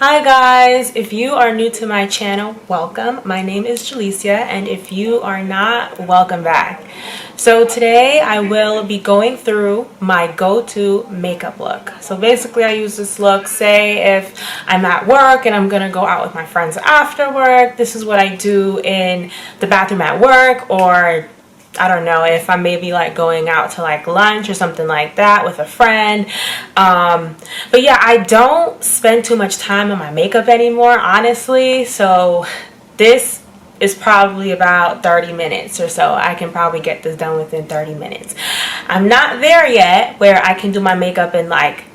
Hi guys, if you are new to my channel, welcome. My name is Jalecia, and if you are not, welcome back. So today I will be going through my go-to makeup look. So basically I use this look, say if I'm at work and I'm gonna go out with my friends after work, this is what I do in the bathroom at work, or I don't know, if I'm maybe like going out to like lunch or something like that with a friend. But yeah, I don't spend too much time on my makeup anymore, honestly. So this is probably about 30 minutes or so. I can probably get this done within 30 minutes. I'm not there yet where I can do my makeup in like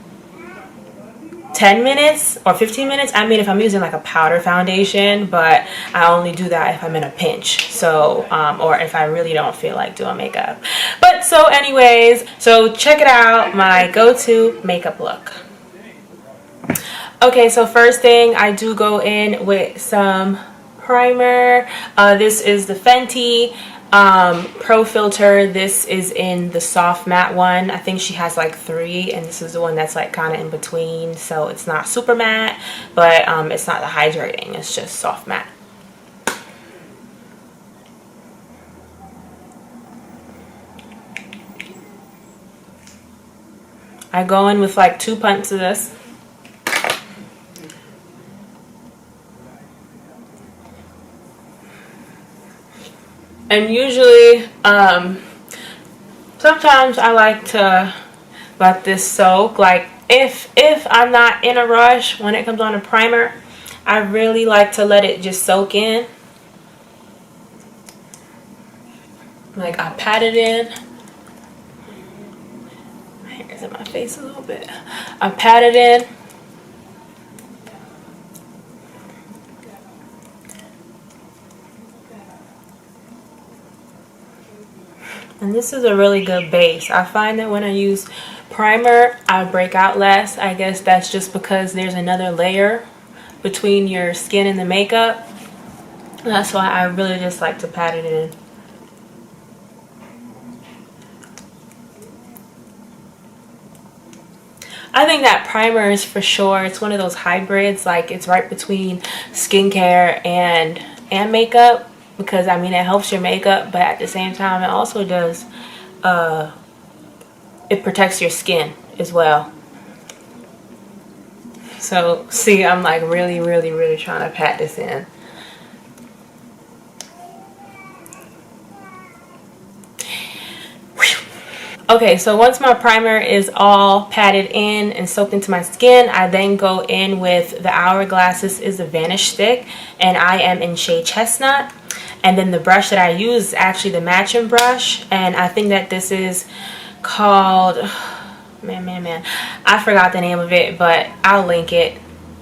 10 minutes or 15 minutes. I mean, if I'm using like a powder foundation, but I only do that if I'm in a pinch. So, or if I really don't feel like doing makeup. But so anyways, so check it out, my go-to makeup look. Okay, so first thing, I do go in with some primer. This is the FENTY Pro Filter. This is in the soft matte one. I think she has like 3, and this is the one that's like kind of in between. So it's not super matte, but it's not the hydrating. It's just soft matte. I go in with like 2 pumps of this. And usually, sometimes I like to let this soak. Like if I'm not in a rush when it comes on a primer, I really like to let it just soak in. Like I pat it in. My hair's in my face a little bit. I pat it in. And this is a really good base. I find that when I use primer, I break out less. I guess that's just because there's another layer between your skin and the makeup. That's why I really just like to pat it in. I think that primer is for sure, it's one of those hybrids, like it's right between skincare and makeup, because I mean it helps your makeup, but at the same time it also does it protects your skin as well. So see, I'm like really trying to pat this in. Okay, so once my primer is all patted in and soaked into my skin, I then go in with the Hourglass. This is a VANISH stick, and I am in shade Chestnut. And then the brush that I use is actually the matching brush, and I think that this is called, man, I forgot the name of it, but I'll link it.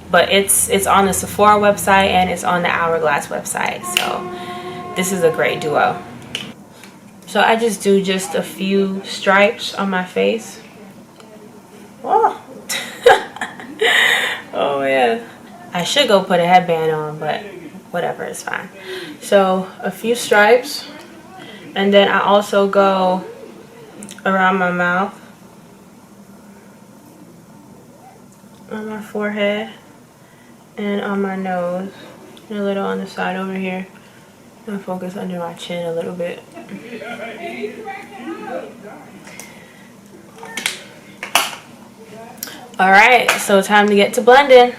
But it's on the Sephora website and it's on the Hourglass website, so this is a great duo. So I just do just a few stripes on my face. Oh, oh yeah. I should go put a headband on, but whatever, it's fine. So a few stripes, and then I also go around my mouth, on my forehead, and on my nose, and a little on the side over here. I'm gonna focus under my chin a little bit. Alright, so time to get to blending.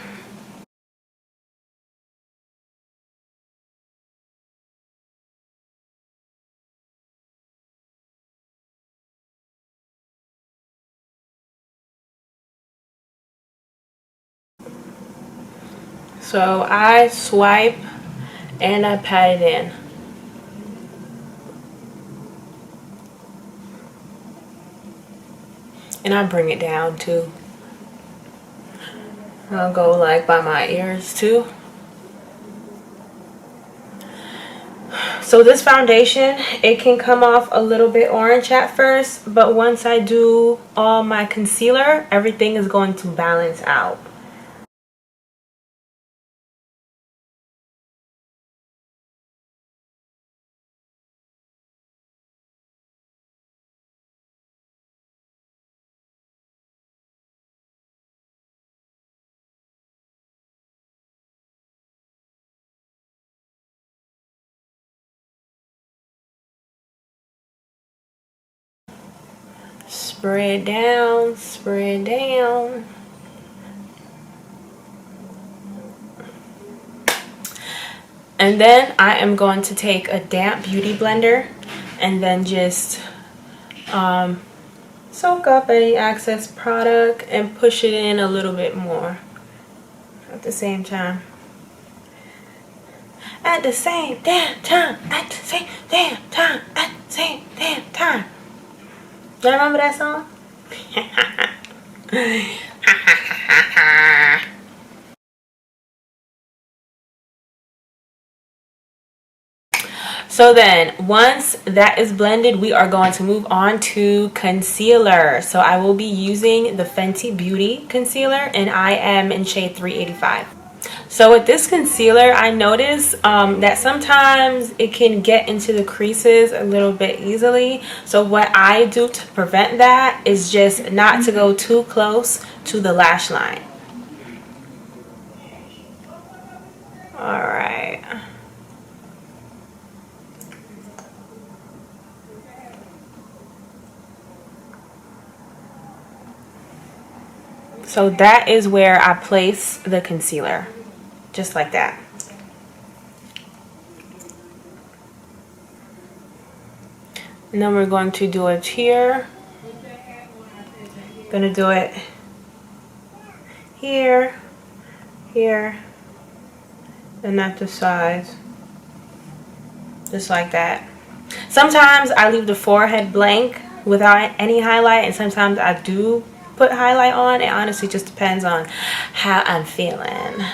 So I swipe and I pat it in. And I bring it down too. I'll go like by my ears too. So this foundation, it can come off a little bit orange at first, but once I do all my concealer, everything is going to balance out. spread down, spread down. And then I am going to take a damp beauty blender and then just soak up any excess product and push it in a little bit more at the same time. At the same damn time, at the same damn time, at the same damn time. Do you remember that song? So then once that is blended, we are going to move on to concealer. So I will be using the Fenty Beauty concealer and I am in shade 385. So with this concealer, I notice that sometimes it can get into the creases a little bit easily. So what I do to prevent that is just not to go too close to the lash line. All right. So that is where I place the concealer, just like that. And then we're going to do it here. Gonna do it here, here, and at the sides, just like that. Sometimes I leave the forehead blank without any highlight, and sometimes I do put highlight on. It honestly just depends on how I'm feeling.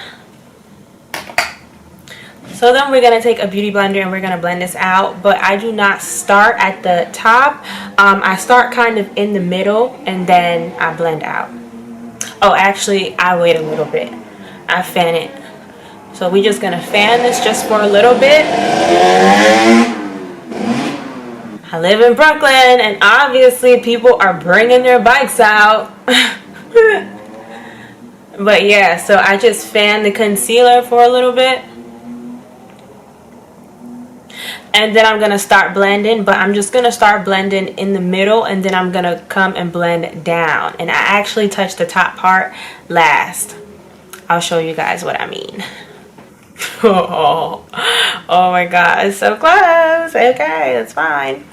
So then we're going to take a beauty blender and we're going to blend this out, but I do not start at the top. I start kind of in the middle and then I blend out. Oh, actually, I wait a little bit. I fan it. So we're just going to fan this just for a little bit. I live in Brooklyn and obviously people are bringing their bikes out. But yeah, so I just fan the concealer for a little bit. And then I'm going to start blending, but I'm just going to start blending in the middle and then I'm going to come and blend down. And I actually touch the top part last. I'll show you guys what I mean. Oh my god, it's so close. Okay, that's fine.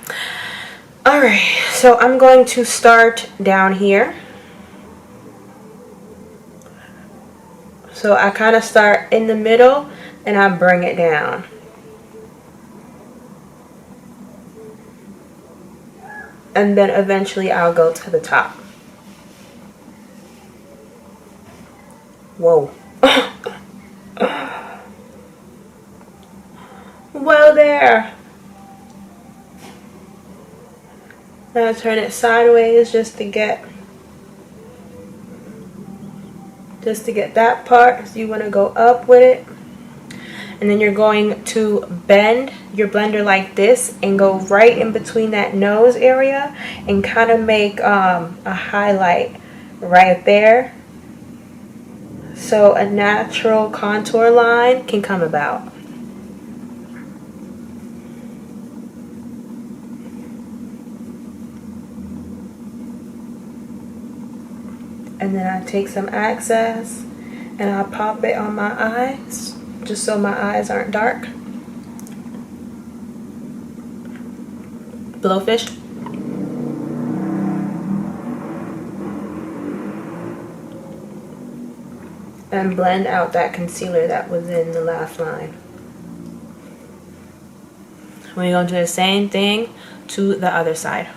Alright, so I'm going to start down here. So I kind of start in the middle and I bring it down. And then eventually I'll go to the top. Whoa. Well there. Now turn it sideways just to get that part. So you want to go up with it. And then you're going to bend your blender like this and go right in between that nose area and kind of make a highlight right there. So a natural contour line can come about. And then I take some excess and I pop it on my eyes, just so my eyes aren't dark. Blowfish. And blend out that concealer that was in the last line. We're going to do the same thing to the other side.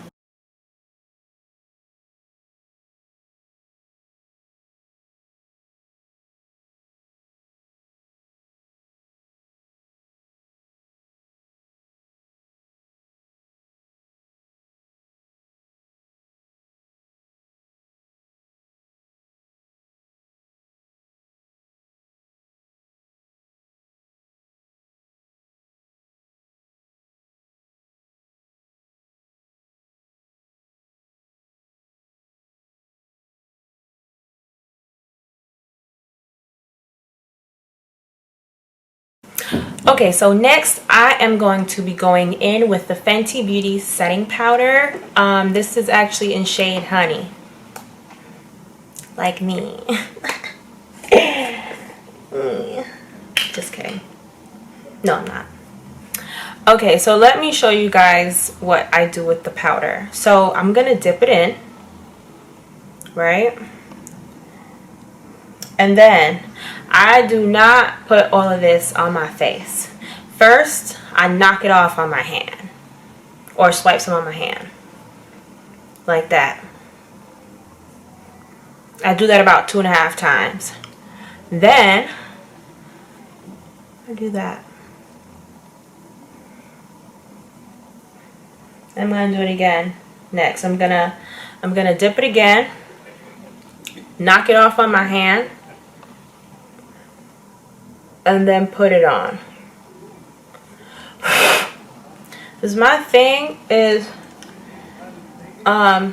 Okay, so next I am going to be going in with the Fenty Beauty setting powder. This is actually in shade Honey, like me. Just kidding. No, I'm not. Okay, so let me show you guys what I do with the powder. So I'm gonna dip it in, right? And then I do not put all of this on my face. First, I knock it off on my hand, or swipe some on my hand, like that. I do that about 2.5 times. Then I do that. I'm gonna do it again. Next, I'm gonna dip it again, knock it off on my hand, and then put it on. Because my thing is, I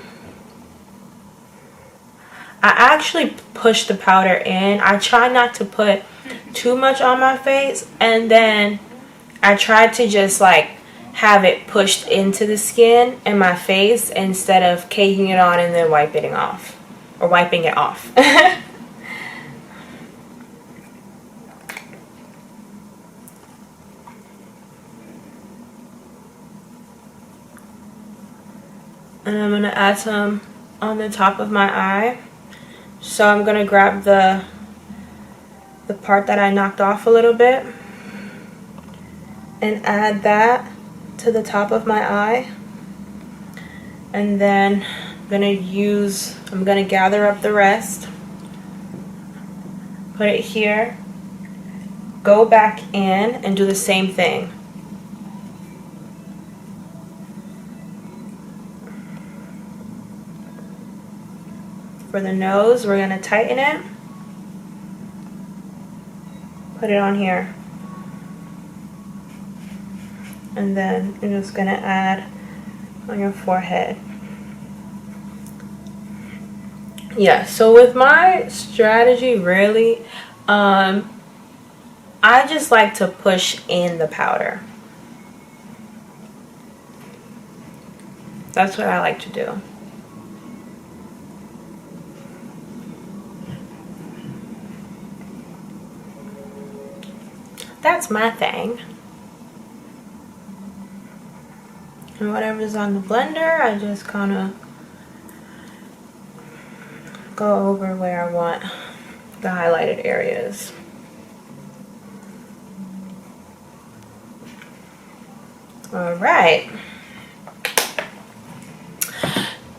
actually push the powder in. I try not to put too much on my face, and then I try to just like have it pushed into the skin and my face instead of caking it on and then wiping it off. And I'm going to add some on the top of my eye. So I'm going to grab the part that I knocked off a little bit and add that to the top of my eye. And then I'm going to gather up the rest, put it here, go back in and do the same thing. For the nose, we're going to tighten it. Put it on here. And then you're just going to add on your forehead. Yeah, so with my strategy, really, I just like to push in the powder. That's what I like to do. That's my thing. And whatever's on the blender, I just kind of go over where I want the highlighted areas. All right.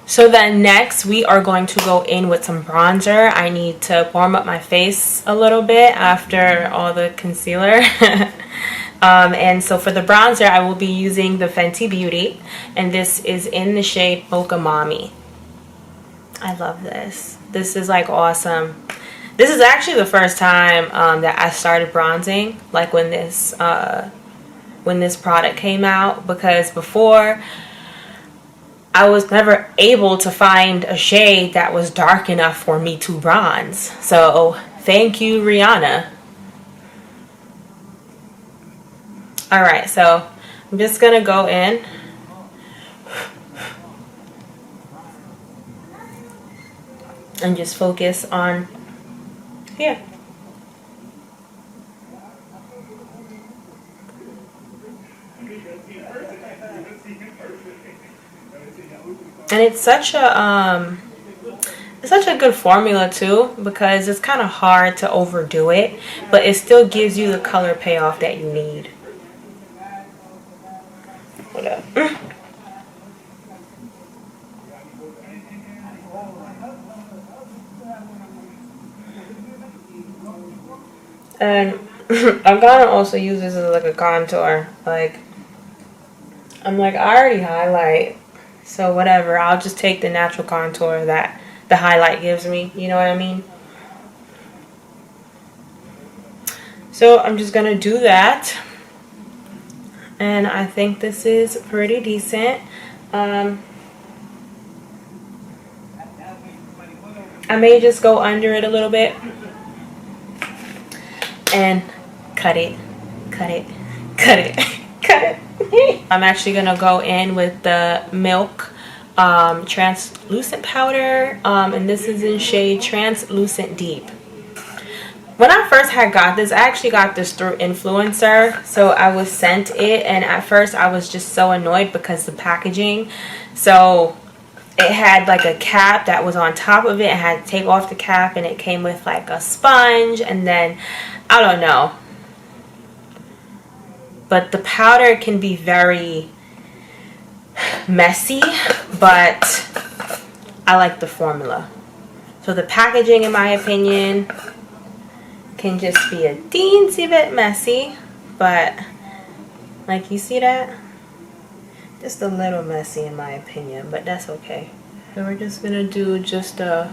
So then next we are going to go in with some bronzer. I need to warm up my face a little bit after all the concealer. And so for the bronzer, I will be using the Fenty Beauty, and this is in the shade MOCHA MAMI. I love this. This is like awesome. This is actually the first time that I started bronzing, like when this product came out, because before I was never able to find a shade that was dark enough for me to bronze. So thank you, Rihanna. Alright, so I'm just going to go in. And just focus on here. And it's such a good formula too, because it's kind of hard to overdo it, but it still gives you the color payoff that you need. Hold up. And I'm gonna also use this as like a contour. Like, I'm like, I already highlight, so whatever, I'll just take the natural contour that the highlight gives me, you know what I mean? So I'm just gonna do that, and I think this is pretty decent. I may just go under it a little bit and cut it cut it, cut it, cut it. I'm actually gonna go in with the Milk translucent powder, and this is in shade Translucent Deep. When I first had got this, I actually got this through influencer, so I was sent it, and at first I was just so annoyed because the packaging. So it had like a cap that was on top of it. I had to take off the cap, and it came with like a sponge, and then I don't know, but the powder can be very messy, but I like the formula. So the packaging, in my opinion, can just be a teensy bit messy, but like, you see that? Just a little messy in my opinion, but that's okay. So we're just gonna do just a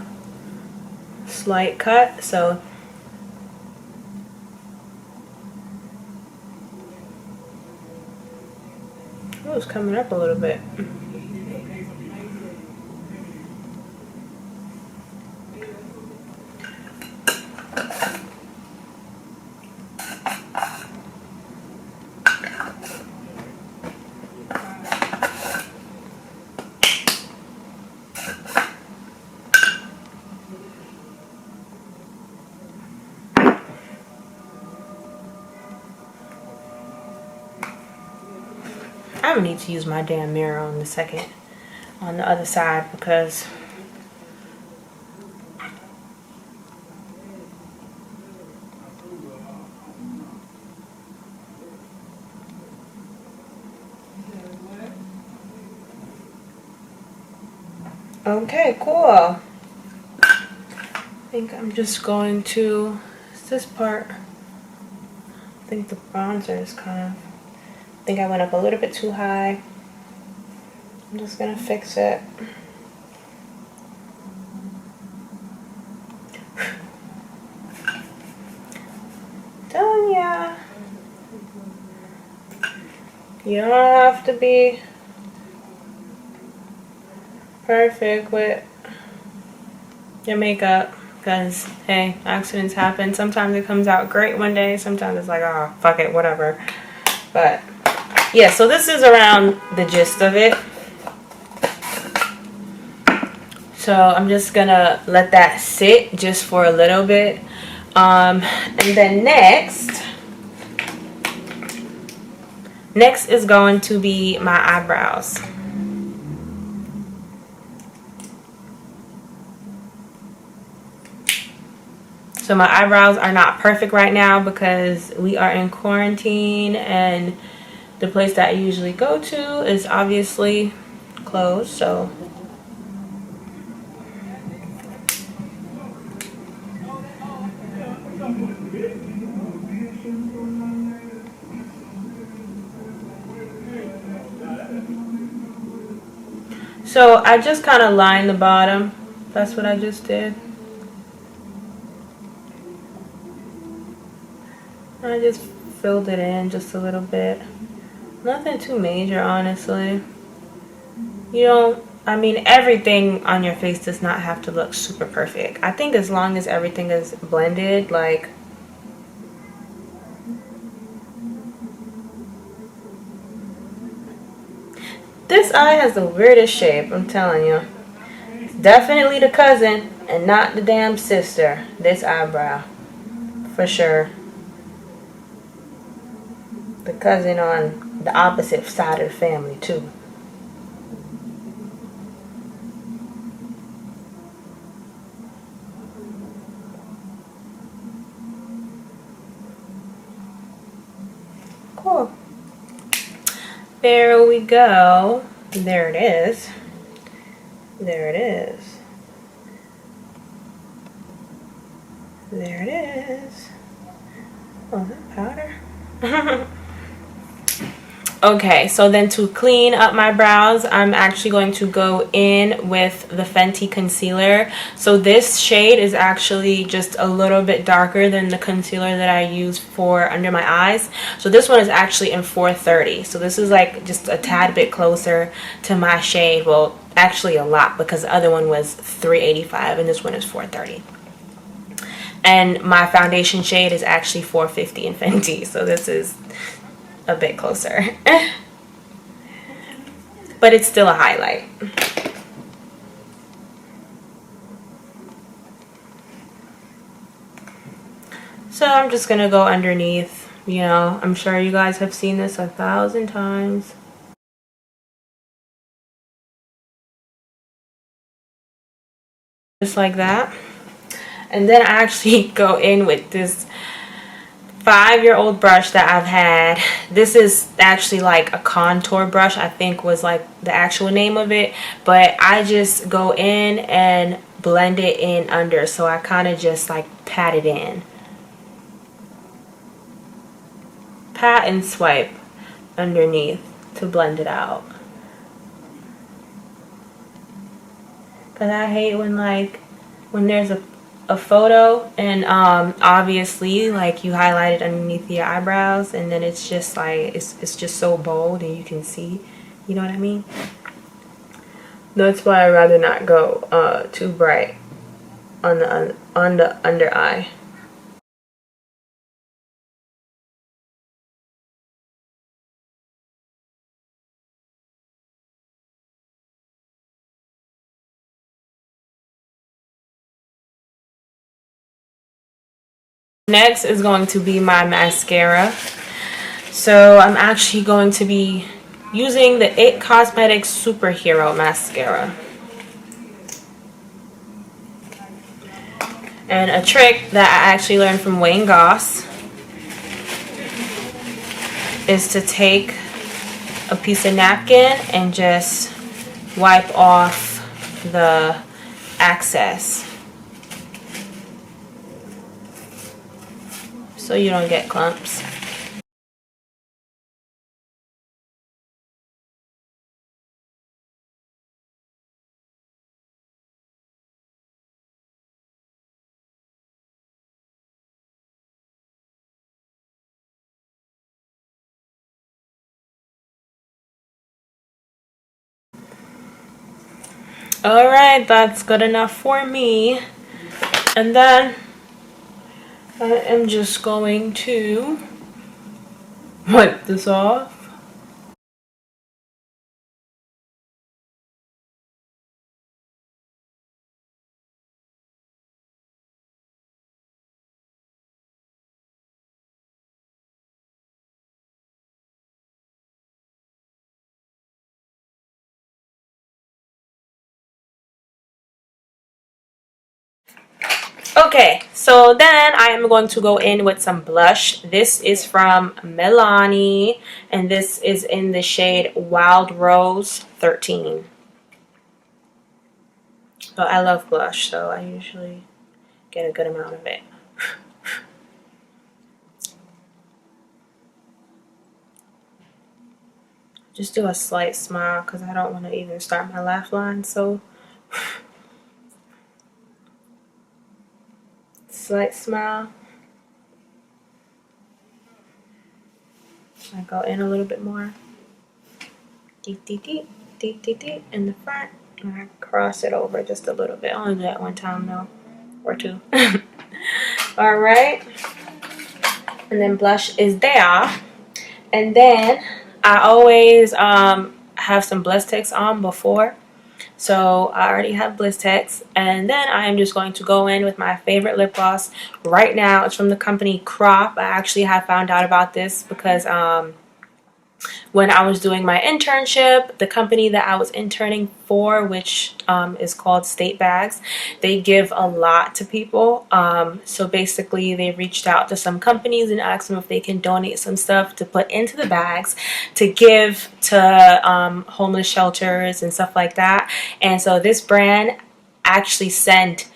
slight cut. So oh, it's coming up a little bit. I'm gonna need to use my damn mirror on the other side, because okay, cool. I think I'm just going to, it's this part. I think the bronzer is kind of, I think I went up a little bit too high. I'm just gonna fix it. Telling ya, you don't have to be perfect with your makeup, because hey, accidents happen. Sometimes it comes out great one day, sometimes it's like, oh fuck it, whatever. But yeah, so this is around the gist of it. So I'm just gonna let that sit just for a little bit, and then next is going to be my eyebrows. So my eyebrows are not perfect right now because we are in quarantine, and the place that I usually go to is obviously closed. So I just kind of lined the bottom. That's what I just did. I just filled it in just a little bit. Nothing too major, honestly. You don't, I mean, everything on your face does not have to look super perfect. I think as long as everything is blended, like, this eye has the weirdest shape, I'm telling you. It's definitely the cousin and not the damn sister, this eyebrow. For sure. The cousin on the opposite side of the family too. Cool. There we go. There it is. There it is. There it is. Oh, is that powder? Okay, so then to clean up my brows, I'm actually going to go in with the Fenty concealer. So this shade is actually just a little bit darker than the concealer that I use for under my eyes. So this one is actually in 430. So this is like just a tad bit closer to my shade. Well, actually a lot, because the other one was 385 and this one is 430. And my foundation shade is actually 450 in Fenty, so this is a bit closer. But it's still a highlight. So I'm just gonna go underneath. You know, I'm sure you guys have seen this 1,000 times. Just like that. And then I actually go in with this 5-year-old brush that I've had. This is actually like a contour brush, I think was like the actual name of it. But I just go in and blend it in under. So I kind of just like pat it in. Pat and swipe underneath to blend it out. Cause I hate when there's a photo and obviously like you highlight it underneath your eyebrows and then it's just like it's just so bold and you can see, you know what I mean? That's why I'd rather not go too bright on the under eye. Next is going to be my mascara. So I'm actually going to be using the IT Cosmetics Superhero Mascara. And a trick that I actually learned from Wayne Goss is to take a piece of napkin and just wipe off the excess so you don't get clumps. Alright, that's good enough for me. And then I am just going to wipe this off. Okay, so then I am going to go in with some blush. This is from MILANI, and this is in the shade Wild Rose 13. So I love blush, so I usually get a good amount of it. Just do a slight smile because I don't want to even start my laugh line, so slight smile. I go in a little bit more. Deep, deep, deep, deep, deep, deep in the front. And I cross it over just a little bit. Only do that one time though, or two. Alright. And then blush is there. And then I always have some Blistex on before. So I already have Blistex. And then I am just going to go in with my favorite lip gloss. Right now, it's from the company Crop. I actually have found out about this because when I was doing my internship, the company that I was interning for, which is called State Bags, they give a lot to people. So basically they reached out to some companies and asked them if they can donate some stuff to put into the bags to give to homeless shelters and stuff like that. And so this brand actually sent,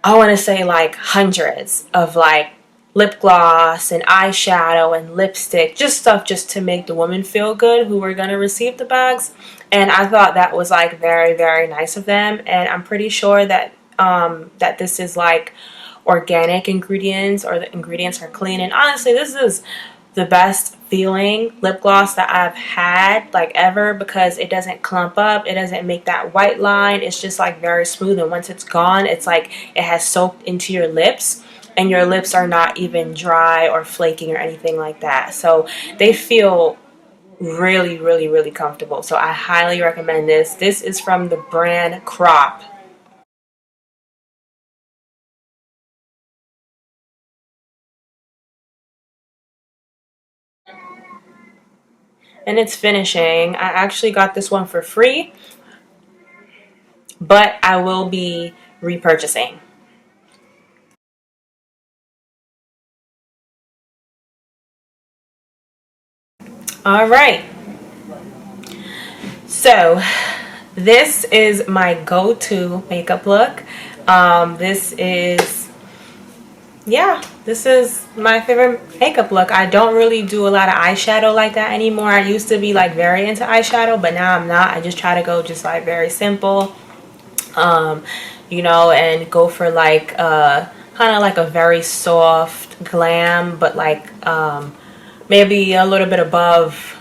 I want to say like hundreds of like lip gloss and eyeshadow and lipstick, just stuff just to make the women feel good who were going to receive the bags. And I thought that was like very, very nice of them. And I'm pretty sure that that this is like organic ingredients, or the ingredients are clean. And honestly, this is the best feeling lip gloss that I've had like ever, because it doesn't clump up, it doesn't make that white line. It's just like very smooth, and once it's gone, it's like it has soaked into your lips, and your lips are not even dry or flaking or anything like that. So they feel really, really, really comfortable. So I highly recommend this. This is from the brand Crop. And it's finishing. I actually got this one for free, but I will be repurchasing. All right. So this is my go-to makeup look. This is my favorite makeup look. I don't really do a lot of eyeshadow like that anymore. I used to be like very into eyeshadow, but now I'm not. I just try to go just like very simple, you know, and go for like kind of like a very soft glam, but like maybe a little bit above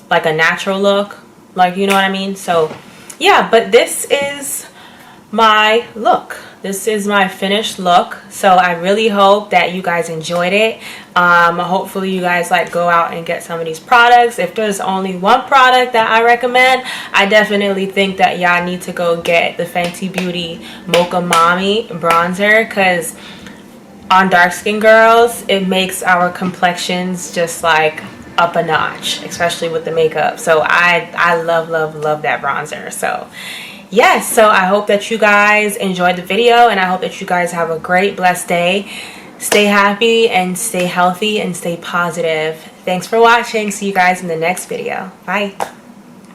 like a natural look, like, you know what I mean? So yeah, but this is my look. This is my finished look. So I really hope that you guys enjoyed it. Hopefully you guys like go out and get some of these products. If there's only one product that I recommend, I definitely think that y'all need to go get the Fenty Beauty Mocha MAMI bronzer, because on dark skin girls, it makes our complexions just like up a notch, especially with the makeup. So I love that bronzer. So yes, so I hope that you guys enjoyed the video, and I hope that you guys have a great, blessed day. Stay happy and stay healthy and stay positive. Thanks for watching. See you guys in the next video. Bye.